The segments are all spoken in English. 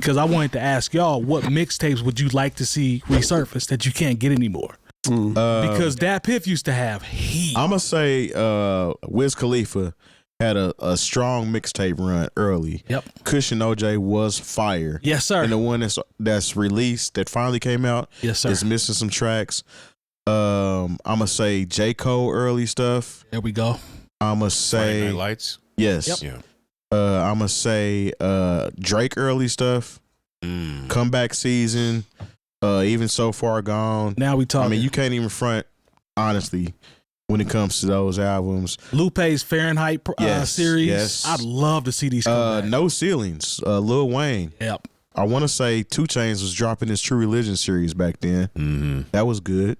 because I wanted to ask y'all what mixtapes would you like to see resurface that you can't get anymore? Because 𝐷𝗑𝐿 used to have heat. I'm gonna say Wiz Khalifa had a strong mixtape run early. Yep. 𝐀𝐁𝐎 was fire. Yes, sir. And the one that's released that finally came out, yes, sir, is missing some tracks. I'm gonna say J. Cole early stuff. There we go. I'm gonna say Friday Night Lights. Yes. Yep. Yeah. I'm gonna say Drake early stuff. Comeback season. Even So Far Gone. Now we talking. I mean, you can't even front, honestly, when it comes to those albums. Lupe's Fahrenheit series. Yes. I'd love to see these come back. No Ceilings. Lil Wayne. Yep. I want to say 2 Chainz was dropping his True Religion series back then. That was good.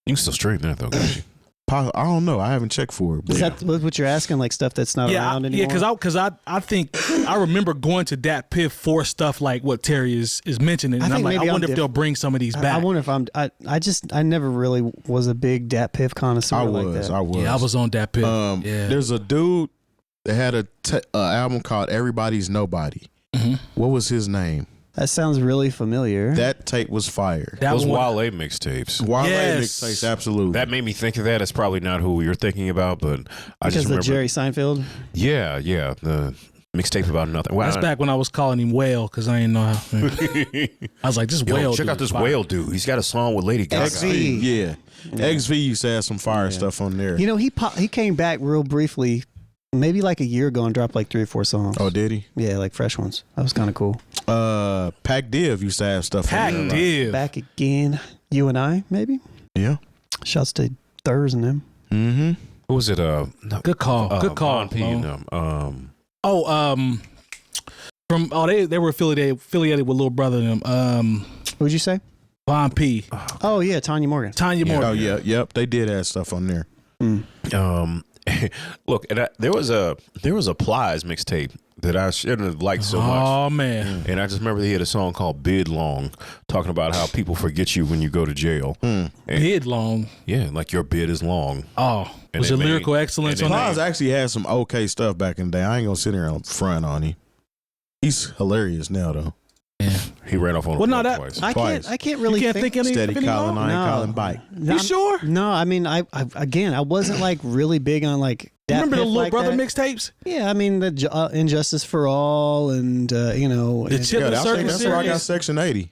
You can still stream that though, can't you? I don't know. I haven't checked for it. Is that what you're asking? Like stuff that's not around anymore? Yeah, because I think I remember going to 𝐷𝗑𝐿 for stuff like what Terry is mentioning, and I'm like, I wonder if they'll bring some of these back. I wonder if I never really was a big 𝐷𝗑𝐿 connoisseur. I like was. that. I was. Yeah, I was on 𝐷𝗑𝐿. Yeah. There's a dude that had a album called Everybody's Nobody. What was his name? That sounds really familiar. That tape was fire. Those Wale mixtapes. Wale mixtapes, absolutely. That made me think of that. It's probably not who you're thinking about, but I just remember. Because of Jerry Seinfeld? Yeah, the mixtape about nothing. Well, that's back when I was calling him Whale because I didn't know how. I was like, this Whale check out this Whale dude. He's got a song with Lady Gaga. XV. Yeah. XV used to have some fire stuff on there. You know, he came back real briefly, maybe like a year ago, and dropped like 3 or 4 songs. Oh, did he? Yeah, like fresh ones. That was kind of cool. Pac Div used to have stuff on there. Pac Div. Back again. You and I, maybe? Yeah. Shouts to 𝗀 and them. Who was it? Good call. Good call. Von P and them. They were affiliated with Little Brother and them. Who'd you say? Von P. Oh yeah, Tanya Morgan. Tanya Morgan. Oh yeah, yep. They did have stuff on there. Look, and there was a Plies mixtape that I shouldn't have liked so much. Oh man! And I just remember he had a song called "Bid Long," talking about how people forget you when you go to jail. Bid long. Yeah, like your bid is long. Oh, And was it your made- lyrical excellence on Plies that? actually had some okay stuff back in the day. I ain't gonna sit here and front on him. He's hilarious now though. Yeah. He ran off on Well, a no, plug that- twice. I can't really You can't think any Steady any calling, more? I ain't calling bike. You sure? No, I mean, I wasn't like really big on like. Remember the 𝐷𝗑𝐿 Little like Brother that. mixtapes? Yeah, I mean the Injustice for All and you know. The and- Chip- Yeah, the Circus that's where I got series? Section 80.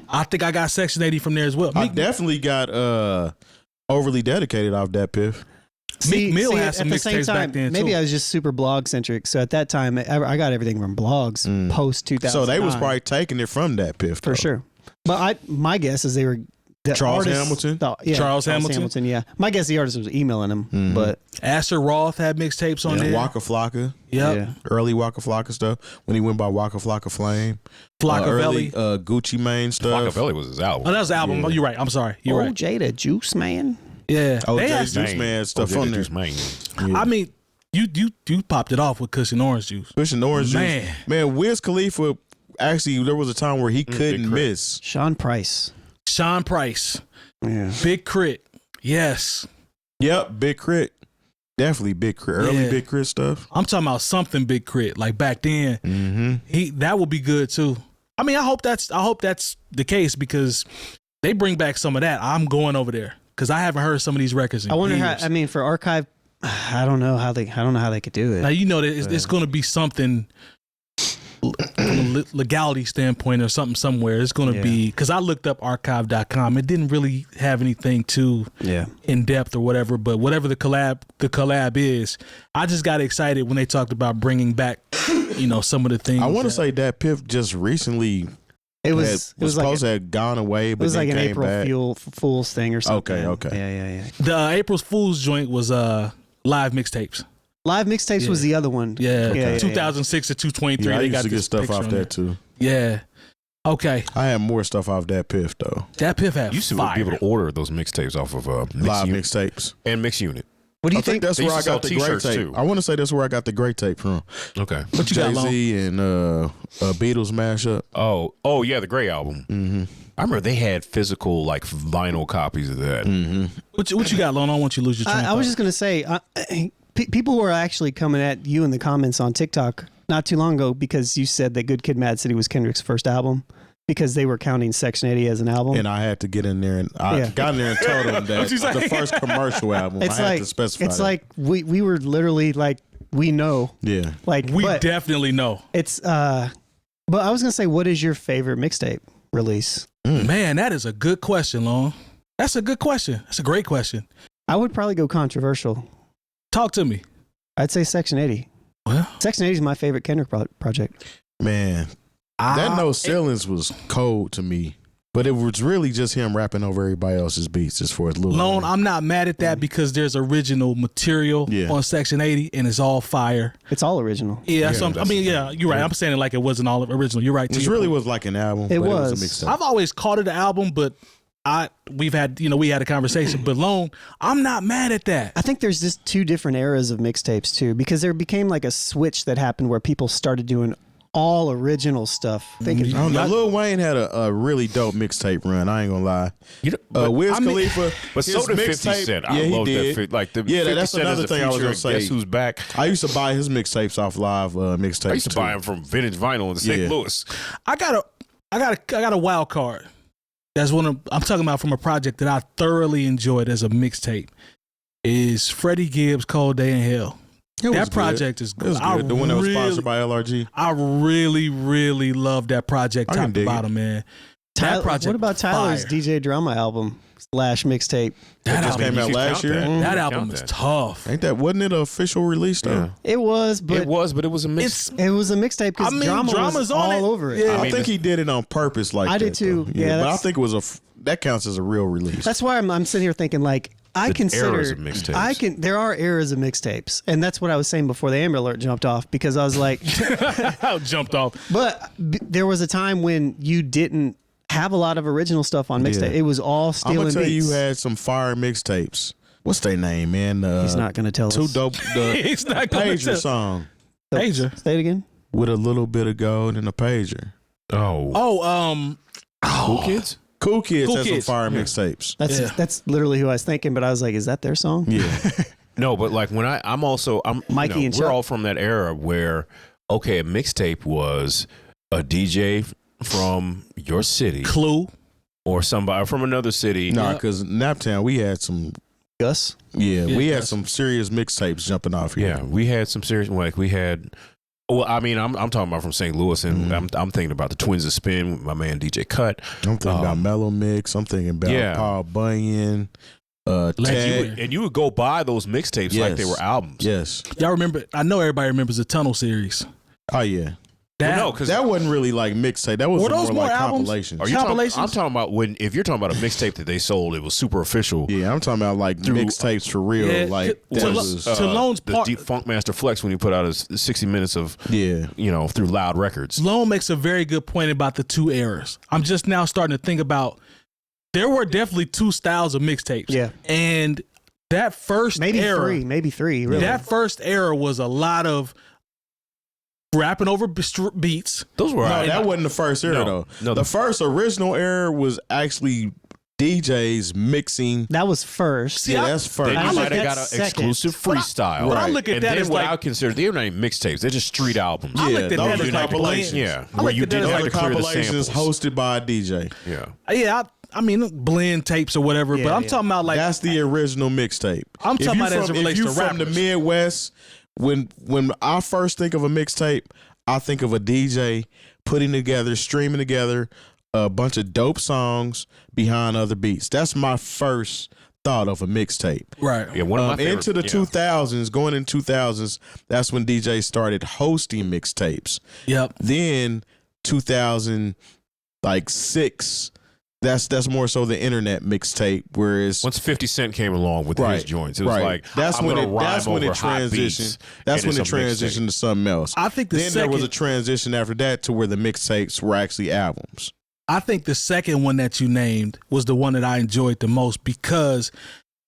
I think I got Section 80 from there as well. I definitely got Overly Dedicated off 𝐷𝗑𝐿. Meek Mill had some at the same mixtapes time, back then, maybe too. I was just super blog centric. So at that time, I got everything from blogs post 2000. So they was probably taking it from 𝐷𝗑𝐿 for sure. But my guess is they were the Charles artists Hamilton? thought- yeah, Charles Hamilton? Yeah, my guess the artist was emailing him, but Asher Roth had mixtapes on there. Waka Flocka. Yep. yeah. Early Waka Flocka stuff when he went by Waka Flocka Flame. Early Flockavelli. Gucci Mane stuff. Flockavelli was his album. Oh, that was the album. Yeah. Oh, you're right. I'm sorry. You're right. Jada Juice Man. Yeah. Oh, They had- Juice Man stuff on there. Juice Man. Yeah. I mean, you popped it off with Cushion Orange Juice. Pushing Orange Man. Juice. Man, Wiz Khalifa, actually, there was a time where he couldn't Crit. miss. Sean Price. Sean Price. Yeah. Big Crit. Yes. Yep, Big Crit. Definitely Big Crit. Early Yeah. Big Crit stuff. I'm talking about something Big Crit. Like back then. That would be good too. I mean, I hope that's the case because they bring back some of that. I'm going over there because I haven't heard some of these records in I wonder years. how. I mean, for archive, I don't know how they could do it. Now you know that it's going to be something from a legality standpoint or something somewhere. It's going to be because I looked up archive.com. It didn't really have anything too in depth or whatever. But whatever the collab is, I just got excited when they talked about bringing back, some of the things. I want to say that Piff just recently It was supposed like to have gone away, but it was then like an came April back. Fool's thing or something. Okay. Yeah. the April Fool's joint was live mixtapes. Live mixtapes was the other one. Yeah, 2006 to 223. Yeah, I they used got to get this stuff picture off on that too. Yeah. Okay. I had more stuff off that Piff though. That Piff had You used to fire. be able to order those mixtapes off of Live Unit mixtapes. and Mix Unit. What do you I think that's They where I used to got the sell great t-shirts, tape. too. I want to say that's where I got the great tape from. Okay. What you got, Lon? Jay-Z and Beatles mashup. Oh yeah, the Gray album. I remember they had physical like vinyl copies of that. What you got, Lon? I don't want you to lose your train of I was thought. just gonna say, people who are actually coming at you in the comments on TikTok not too long ago because you said that Good Kid, Mad City was Kendrick's first album because they were counting Section 80 as an album. And I had to get in there and I got in there and told them that the first commercial album. I had to specify. It's like we were literally like we know. Yeah. Like we definitely know. It's but I was gonna say, what is your favorite mixtape release? Man, that is a good question, Long. That's a good question. That's a great question. I would probably go controversial. Talk to me. I'd say Section 80. Well, Section 80 is my favorite Kendrick project. Man, that No Ceilings was cold to me. But it was really just him rapping over everybody else's beats as far as Lil Lone, I'm not mad at that because there's original material on Section 80 and it's all fire. It's all original. Yeah, you're right. I'm saying it like it wasn't all original. You're right. It really was like an album. It was was a mixtape. I've always called it an album, but we had a conversation. But Lone, I'm not mad at that. I think there's just two different eras of mixtapes too, because there became like a switch that happened where people started doing all original stuff. Lil Wayne had a really dope mixtape run. I ain't gonna lie. Wiz Khalifa, but so did 50 Cent. I love that. Like the 50 that's Cent another thing I was gonna say. Guess Who's Back? I used to buy his mixtapes off live mixtapes. I used to buy them from Vintage Vinyl in St. Louis. I got a wild card. That's I'm talking about from a project that I thoroughly enjoyed as a mixtape. Is Freddie Gibbs' Cold Day in Hell. That project is good. The one that was sponsored by LRG. I really, really love that project top to bottom, man. That project. What about Tyler's DJ Drama album / mixtape? That just came out last year. That album is tough. Wasn't it an official release though? It was, but it was a mix. It was a mixtape because Drama was all over it. Yeah, I think he did it on purpose, like I did too. Yeah, but I think it was that counts as a real release. That's why I'm sitting here thinking like. I consider eras of mixtapes. there are eras of mixtapes, and that's what I was saying before the Amber Alert jumped off because I was like, jumped off. But there was a time when you didn't have a lot of original stuff on mixtape. It was all stealing beats. I'm gonna tell you had some fire mixtapes. What's their name, man? He's not gonna tell us. Too dope. He's not gonna Pager tell. song. Pager. Say it again. With a little bit of gold and a pager. Cool Kids. Cool Kids has some fire mixtapes. That's literally who I was thinking, but I was like, is that their song? Yeah. No, but like when I'm Mikey and we're Chuck. all from that era where a mixtape was a DJ from your city, Clue, or somebody from another city. Nah, because Naptown we had some Gus. Yeah, we had some serious mixtapes jumping off here. Yeah, we had some serious we had. Well, I mean, I'm talking about from St. Louis, and I'm thinking about the Twins of Spin with my man DJ Cut. I'm thinking about Mellow Mix. I'm thinking about Paul Bunyan. And you would go buy those mixtapes like they were albums. Yes. Y'all remember? I know everybody remembers the Tunnel series. Oh yeah. Because that wasn't really like mixtape. That was more like albums? compilations. I'm talking about if you're talking about a mixtape that they sold, it was super official. Yeah, I'm talking about like mixtapes for real. Yeah, like to Lone's part, the Funk Master Flex when he put out his 60 minutes of through Loud Records. Lone makes a very good point about the two eras. I'm just now starting to think about there were definitely two styles of mixtapes. Yeah, and that first era, maybe three. Really, that first era was a lot of rapping over beats. Those were that wasn't the first era though. No, the first original era was actually DJs mixing. That was first. See, that's first. Then you might have got an exclusive freestyle. When I look at that as what I consider they're not even mixtapes; they're just street albums. I looked at that as compilations. Where you didn't have to clear the compilations samples. hosted by a DJ. Yeah. I mean, blend tapes or whatever, but I'm talking about like that's the original mixtape. I'm talking about as it relates to rappers. From the Midwest, when I first think of a mixtape, I think of a DJ putting together, streaming together a bunch of dope songs behind other beats. That's my first thought of a mixtape. Right. Yeah. One of my into the 2000s, going in 2000s, that's when DJs started hosting mixtapes. Yep. Then 2006. That's more so the internet mixtape. Whereas once 50 Cent came along with his joints, it was like that's when it transitioned. That's when it transitioned to something else. I think there was a transition after that to where the mixtapes were actually albums. I think the second one that you named was the one that I enjoyed the most because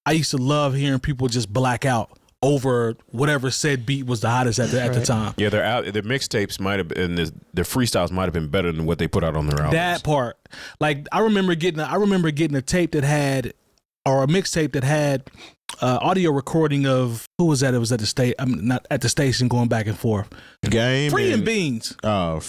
I used to love hearing people just black out over whatever said beat was the hottest at the time. Yeah, their mixtapes might have been, their freestyles might have been better than what they put out on their albums. That part, like I remember getting a tape that had or a mixtape that had audio recording of who was that? It was at the state. I'm not at the station going back and forth. Game. Free and Beans. Oh,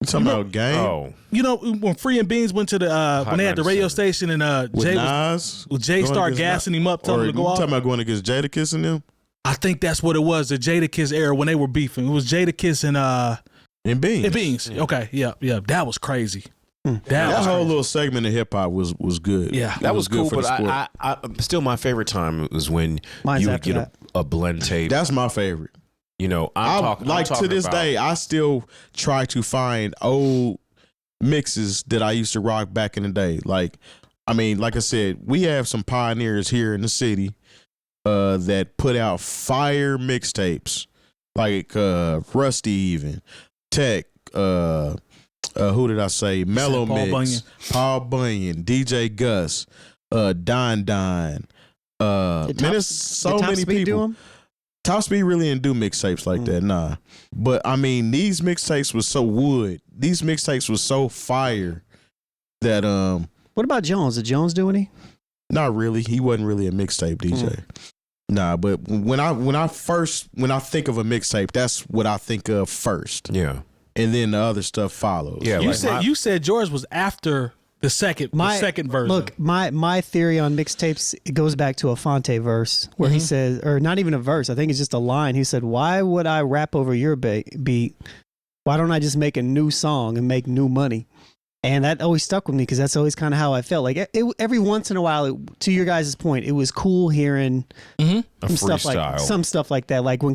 you talking about Game? Oh, You know when Free and Beans went to the when they had the radio station and With Jay Nas? Jay started gassing him up, telling Or him to you go off. talking about going against Jadakiss and them? I think that's what it was. The Jadakiss era when they were beefing. It was Jadakiss And Beans. and Beans. Yeah. Okay, yeah, that was crazy. That was whole crazy. little segment of hip hop was good. Yeah. that was good cool. for But the sport. I still my favorite time was when Mine's you would after get a blend tape. That's my favorite. You know, I'm talking to this about, day, I still try to find old mixes that I used to rock back in the day. Like I said, we have some pioneers here in the city that put out fire mixtapes, like Rusty, even Tech. Who did I say? Mellow Paul Mix, Bunyan. Paul Bunyan, DJ Gus, Don. Man, there's so many people. Top Speed really didn't do mixtapes like that, nah. But I mean, these mixtapes was so wood. These mixtapes was so fire that What about Jones? Did Jones do any? not really. He wasn't really a mixtape DJ. Nah, but when I think of a mixtape, that's what I think of first. Yeah. And then the other stuff follows. Yeah. You said yours was after the second version. Look, my theory on mixtapes, it goes back to a Fonte verse where he says, or not even a verse, I think it's just a line. He said, "Why would I rap over your beat? Why don't I just make a new song and make new money?" And that always stuck with me because that's always kind of how I felt. Like every once in a while, to your guys' point, it was cool hearing a some stuff like that. Like when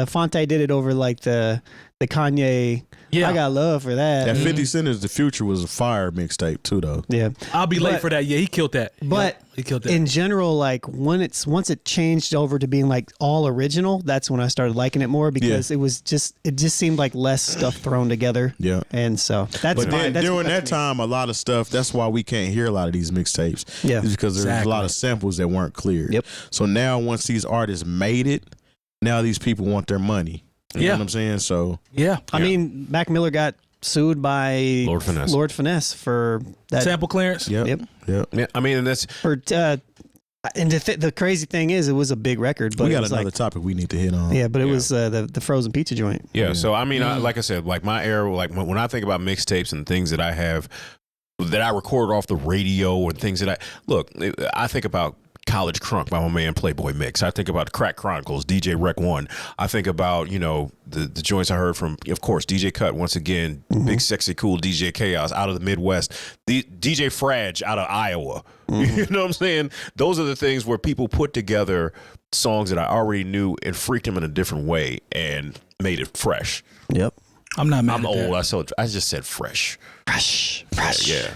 Fonte did it over like the Kanye, I got love for that. That 50 Cent is the Future was a fire mixtape too, though. Yeah, I'll be late for that. Yeah, he killed that. But he killed that. in general, like once it changed over to being like all original, that's when I started liking it more because it just seemed like less stuff thrown together. Yeah. And so that's But then during that time, a lot of stuff, that's why we can't hear a lot of these mixtapes. Yeah. Is because there's a lot of samples that weren't clear. Yep. So now once these artists made it, now these people want their money. You know what I'm saying? So I mean, Mac Miller got sued by Lord Finesse for that sample clearance. Yep. Yeah, I mean, and that's for and the crazy thing is, it was a big record. But we got it was another topic we need to hit on. Yeah, but it was the frozen pizza joint. Yeah, so I mean, like I said, like my era, like when I think about mixtapes and things that I have, that I recorded off the radio and things that I think about College Crunk by my man Playboy Mix. I think about the Crack Chronicles, DJ Rec 1. I think about, the joints I heard from, of course, DJ Cut, once again, big, sexy, cool DJ Chaos out of the Midwest, the DJ Frage out of Iowa. You know what I'm saying? Those are the things where people put together songs that I already knew and freaked them in a different way and made it fresh. Yep. I'm not mad I'm at old. that. I just said fresh. Fresh. Yeah.